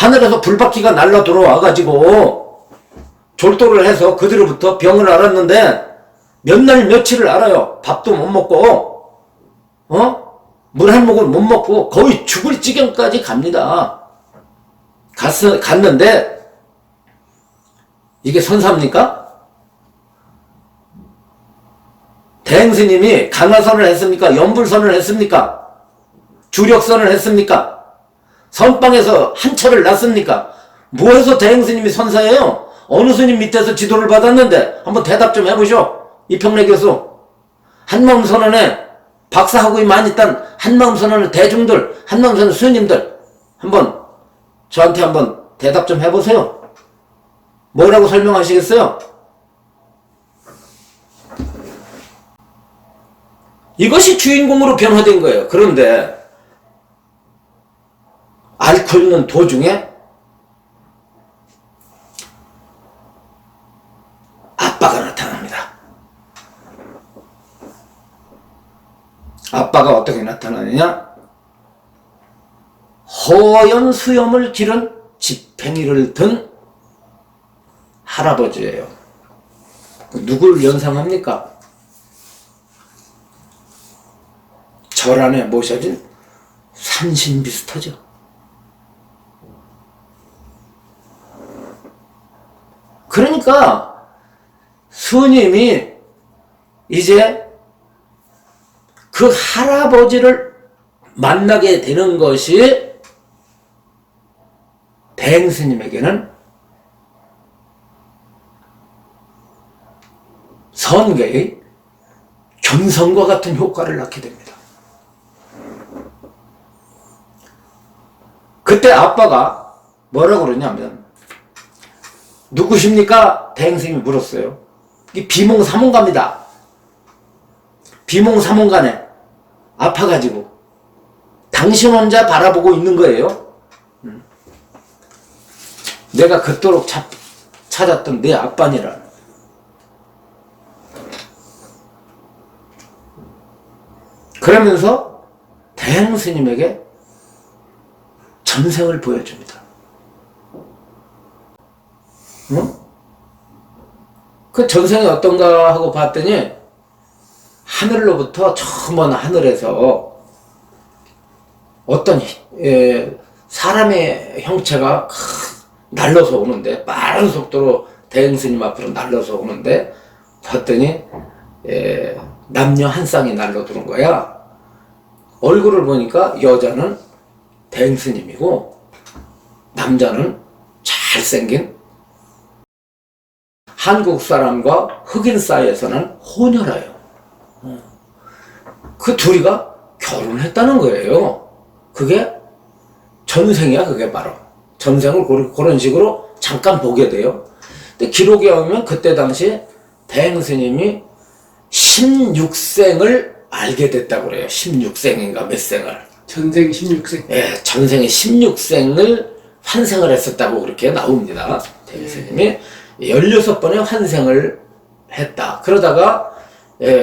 하늘에서 불바퀴가 날라 들어와가지고 졸도를 해서 그대로부터 병을 앓았는데 몇 날 며칠을 앓아요. 밥도 못 먹고 물 한 모금 못 먹고 거의 죽을 지경까지 갑니다. 갔는데 이게 선사입니까? 대행스님이 간화선을 했습니까? 연불선을 했습니까? 주력선을 했습니까? 선방에서 한 철을 놨습니까? 뭐해서 대행스님이 선사예요? 어느 스님 밑에서 지도를 받았는데 한번 대답 좀 해보쇼. 이평래 교수. 한마음 선언에 박사학위만 많이 딴 한마음 선언의 대중들, 한마음 선언 스님들 한번 저한테 한번 대답 좀 해보세요. 뭐라고 설명하시겠어요? 이것이 주인공으로 변화된 거예요. 그런데 앓고 있는 도중에 아빠가 나타납니다. 아빠가 어떻게 나타나느냐? 허연 수염을 기른 지팽이를 든 할아버지예요. 누구를 연상합니까? 절 안에 모셔진 산신 비슷하죠. 그러니까 스님이 이제 그 할아버지를 만나게 되는 것이 대행스님에게는 선계의 견성과 같은 효과를 낳게 됩니다. 그때 아빠가 뭐라고 그러냐면 누구십니까? 대행스님이 물었어요. 이 비몽사몽가입니다. 비몽사몽가네. 아파가지고 당신 혼자 바라보고 있는 거예요. 내가 그토록 찾았던 내 아빠니라. 그러면서 대행스님에게 전생을 보여줍니다. 그 전생이 어떤가 하고 봤더니 하늘로부터 저 먼 하늘에서 어떤 사람의 형체가 날려서 오는데 빠른 속도로 대행스님 앞으로 날려서 오는데 봤더니 남녀 한 쌍이 날려 들어온 거야. 얼굴을 보니까 여자는 대행스님이고 남자는 잘생긴 한국 사람과 흑인 사이에서는 호녀라요. 그 둘이가 결혼했다는 거예요. 그게 전생이야. 그게 바로 전생을 그런 식으로 잠깐 보게 돼요. 근데 기록에 보면 그때 당시 대행스님이 16생을 알게 됐다고 그래요. 16생인가 몇 생을. 전생 16생. 예, 전생에 16생을 환생을 했었다고 그렇게 나옵니다. 대행스님이 16번의 환생을 했다. 그러다가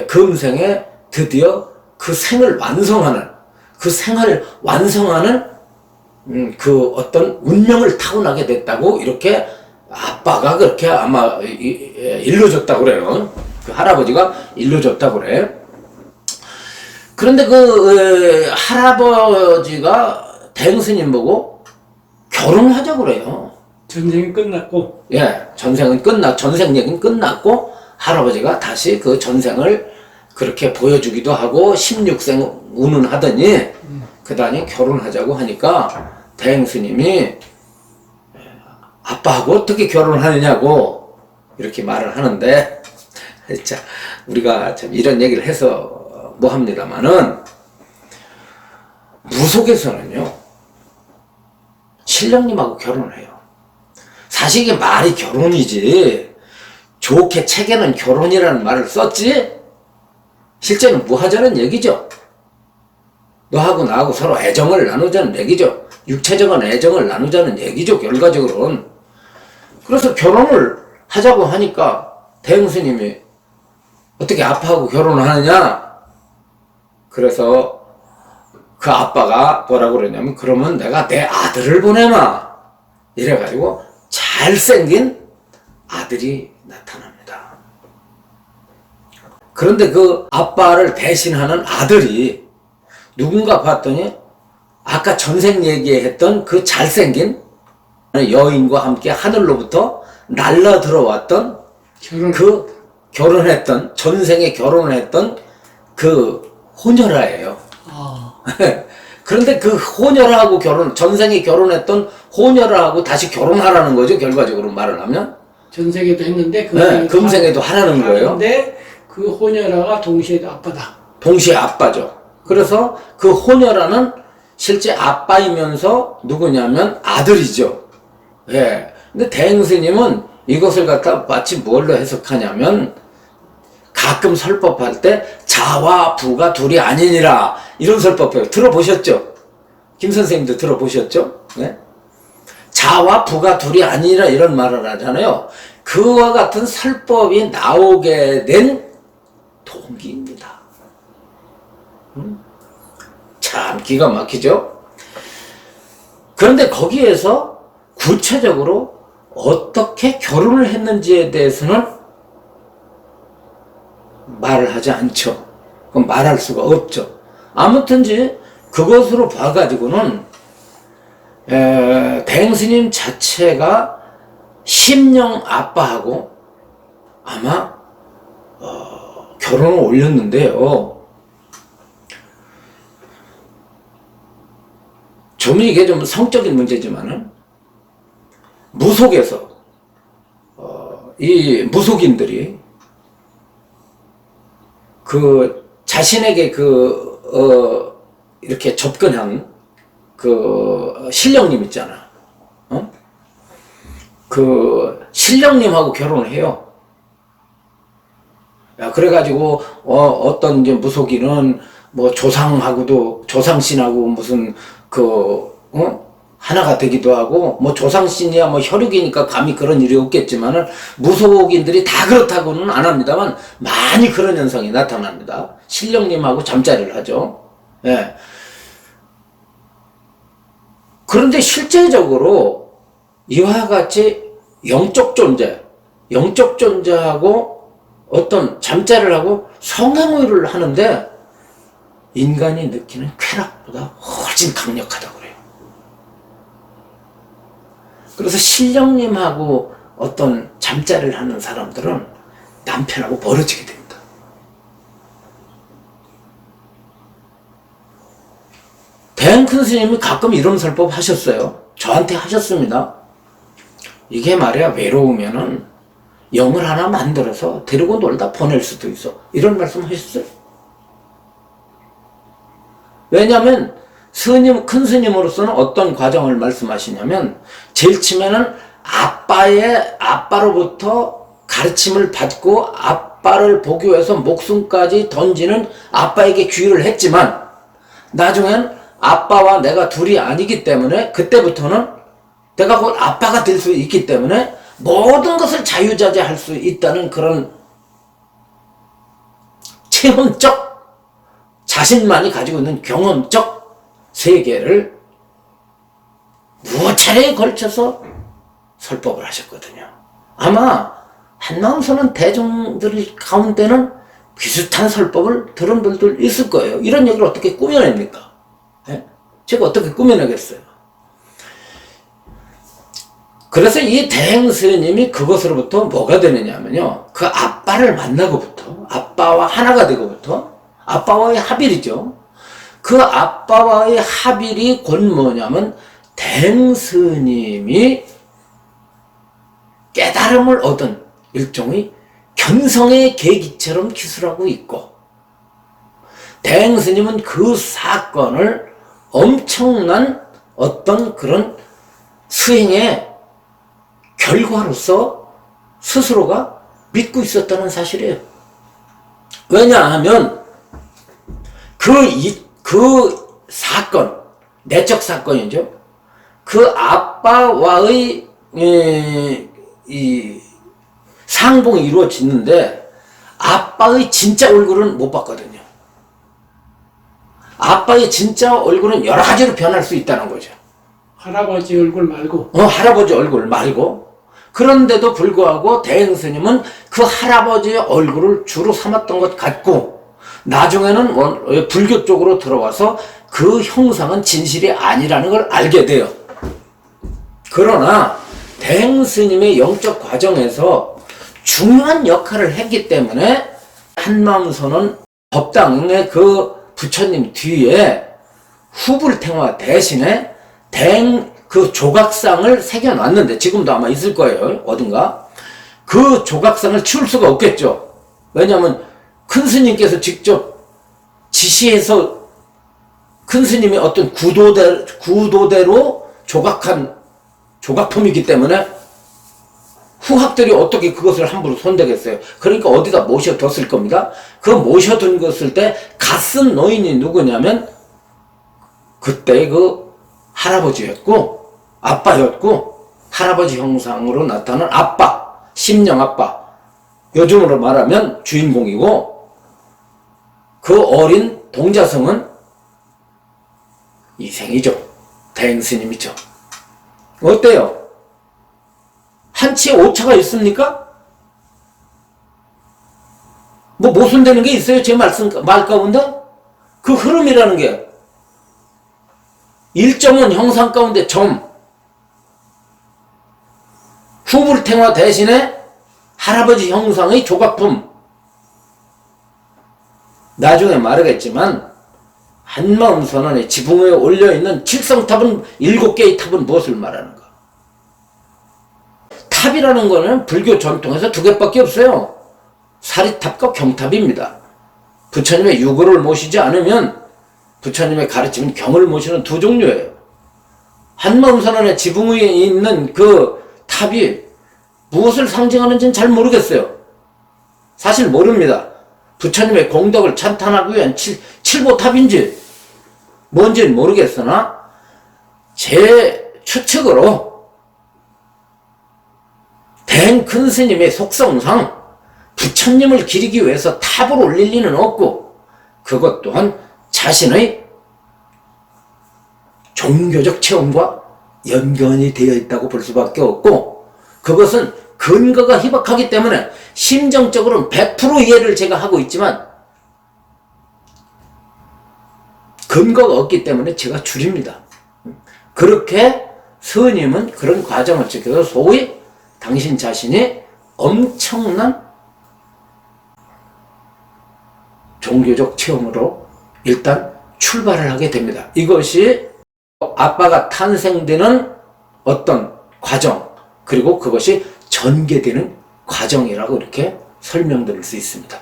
금생에 드디어 그 생을 완성하는 그 어떤 운명을 타고나게 됐다고 이렇게 아빠가 그렇게 아마 일러줬다고 그래요. 그 할아버지가 일러줬다고 그래. 그런데 그 할아버지가 대행스님 보고 결혼하자고 그래요. 전생이 끝났고. 예, 전생 얘기는 끝났고 할아버지가 다시 그 전생을 그렇게 보여주기도 하고 16생 운운하더니 그다음에 결혼하자고 하니까 대행스님이 아빠하고 어떻게 결혼하느냐고 이렇게 말을 하는데 자, 우리가 참 이런 얘기를 해서 뭐 합니다만은 무속에서는요 신령님하고 결혼을 해요. 사실 이게 말이 결혼이지 좋게 책에는 결혼이라는 말을 썼지 실제는 무하자는 얘기죠. 너하고 나하고 서로 애정을 나누자는 얘기죠. 육체적인 애정을 나누자는 얘기죠. 결과적으로는. 그래서 결혼을 하자고 하니까 대행스님이 어떻게 아빠하고 결혼을 하느냐? 그래서 그 아빠가 뭐라고 그러냐면 그러면 내가 내 아들을 보내마. 이래가지고 잘생긴 아들이 나타납니다. 그런데 그 아빠를 대신하는 아들이 누군가 봤더니 아까 전생 얘기했던 그 잘생긴 여인과 함께 하늘로부터 날라 들어왔던 결혼했던 전생에 결혼했던 그 호녀라예요. 그런데 그 호녀라하고 전생에 결혼했던 호녀라하고 다시 결혼하라는 거죠. 결과적으로 말을 하면. 전생에도 했는데 금생에도 하라는 거예요. 근데 그 호녀라가 동시에 아빠다. 동시에 아빠죠. 그래서 그 호녀라는 실제 아빠이면서 누구냐면 아들이죠. 예. 근데 대행스님은 이것을 갖다 마치 뭘로 해석하냐면 가끔 설법할 때 자와 부가 둘이 아니니라 이런 설법해요. 들어보셨죠? 김 선생님도 들어보셨죠? 네? 자와 부가 둘이 아니니라 이런 말을 하잖아요. 그와 같은 설법이 나오게 된 동기입니다. 참 기가 막히죠? 그런데 거기에서 구체적으로 어떻게 결혼을 했는지에 대해서는 말을 하지 않죠. 그럼 말할 수가 없죠. 아무튼지 그것으로 봐가지고는 대행스님 자체가 심령 아빠하고 아마 결혼을 올렸는데요. 좀 이게 좀 성적인 문제지만은 무속에서 이 무속인들이 그 자신에게 이렇게 접근한 그 신령님 있잖아. 그 신령님하고 결혼을 해요. 야, 그래가지고 어떤 이제 무속인은 뭐 조상신하고 무슨 하나가 되기도 하고 뭐 조상신이야 뭐 혈육이니까 감히 그런 일이 없겠지만은 무속인들이 다 그렇다고는 안 합니다만 많이 그런 현상이 나타납니다. 신령님하고 잠자리를 하죠. 예. 그런데 실제적으로 이와 같이 영적 존재하고 어떤 잠자리를 하고 성행위를 하는데 인간이 느끼는 쾌락보다 훨씬 강력하다고 그래요. 그래서 신령님하고 어떤 잠자리를 하는 사람들은 남편하고 멀어지게 됩니다. 대행큰 스님이 가끔 이런 설법 하셨어요. 저한테 하셨습니다. 이게 말이야 외로우면은 영을 하나 만들어서 데리고 놀다 보낼 수도 있어. 이런 말씀 하셨어요. 왜냐하면 큰 스님으로서는 어떤 과정을 말씀하시냐면 제일 처음에는 아빠로부터 가르침을 받고 아빠를 복유해서 목숨까지 던지는 아빠에게 귀의를 했지만 나중엔 아빠와 내가 둘이 아니기 때문에 그때부터는 내가 곧 아빠가 될 수 있기 때문에 모든 것을 자유자재할 수 있다는 그런 체험적 자신만이 가지고 있는 경험적 세계를 무차례에 걸쳐서 설법을 하셨거든요. 아마 한마음서는 대중들 가운데는 비슷한 설법을 들은 분들 있을 거예요. 이런 얘기를 어떻게 꾸며냅니까? 예? 제가 어떻게 꾸며내겠어요? 그래서 이 대행스님이 그것으로부터 뭐가 되느냐면요. 그 아빠를 만나고부터, 아빠와 하나가 되고부터, 아빠와의 합일이죠. 그 아빠와의 합일이 곧 뭐냐면, 대행스님이 깨달음을 얻은 일종의 견성의 계기처럼 기술하고 있고, 대행스님은 그 사건을 엄청난 어떤 그런 수행의 결과로서 스스로가 믿고 있었다는 사실이에요. 왜냐하면 그 사건, 내적 사건이죠. 그 아빠와의 이 상봉이 이루어지는데 아빠의 진짜 얼굴은 못 봤거든요. 아빠의 진짜 얼굴은 여러 가지로 변할 수 있다는 거죠. 할아버지 얼굴 말고. 할아버지 얼굴 말고. 그런데도 불구하고 대행스님은 그 할아버지의 얼굴을 주로 삼았던 것 같고, 나중에는 불교 쪽으로 들어와서 그 형상은 진실이 아니라는 걸 알게 돼요. 그러나 대행스님의 영적 과정에서 중요한 역할을 했기 때문에 한마음선언 법당의 그 부처님 뒤에 후불탱화 대신에 그 조각상을 새겨놨는데, 지금도 아마 있을 거예요, 어딘가. 그 조각상을 치울 수가 없겠죠. 왜냐하면 큰 스님께서 직접 지시해서 큰 스님이 어떤 구도대로 조각한 조각품이기 때문에 후학들이 어떻게 그것을 함부로 손대겠어요. 그러니까 어디다 모셔뒀을 겁니다. 그 모셔둔 것을 때 갓쓴 노인이 누구냐면 그때 그 할아버지였고 아빠였고, 할아버지 형상으로 나타난 아빠, 심령 아빠, 요즘으로 말하면 주인공이고, 그 어린 동자성은 이생이죠. 대행스님이죠. 어때요? 한치의 오차가 있습니까? 뭐 모순되는 게 있어요? 제 말 가운데? 그 흐름이라는 게 일점은 형상 가운데 점, 후불탱화 대신에 할아버지 형상의 조각품. 나중에 말하겠지만 한마음선언의 지붕에 올려있는 칠성탑은 7개의 탑은 무엇을 말하는가? 탑이라는 거는 불교 전통에서 2개밖에 없어요. 사리탑과 경탑입니다. 부처님의 유고를 모시지 않으면 부처님의 가르침은 경을 모시는 2 종류예요. 한마음선언의 지붕 위에 있는 그 탑이 무엇을 상징하는지는 잘 모르겠어요. 사실 모릅니다. 부처님의 공덕을 찬탄하기 위한 칠보탑인지 뭔지는 모르겠으나 제 추측으로 대행 큰 스님의 속성상 부처님을 기리기 위해서 탑을 올릴 리는 없고, 그것 또한 자신의 종교적 체험과 연관이 되어 있다고 볼 수밖에 없고, 그것은 근거가 희박하기 때문에 심정적으로는 100% 이해를 제가 하고 있지만 근거가 없기 때문에 제가 줄입니다. 그렇게 스님은 그런 과정을 지켜서 소위 당신 자신이 엄청난 종교적 체험으로 일단 출발을 하게 됩니다. 이것이 아빠가 탄생되는 어떤 과정, 그리고 그것이 전개되는 과정이라고 이렇게 설명드릴 수 있습니다.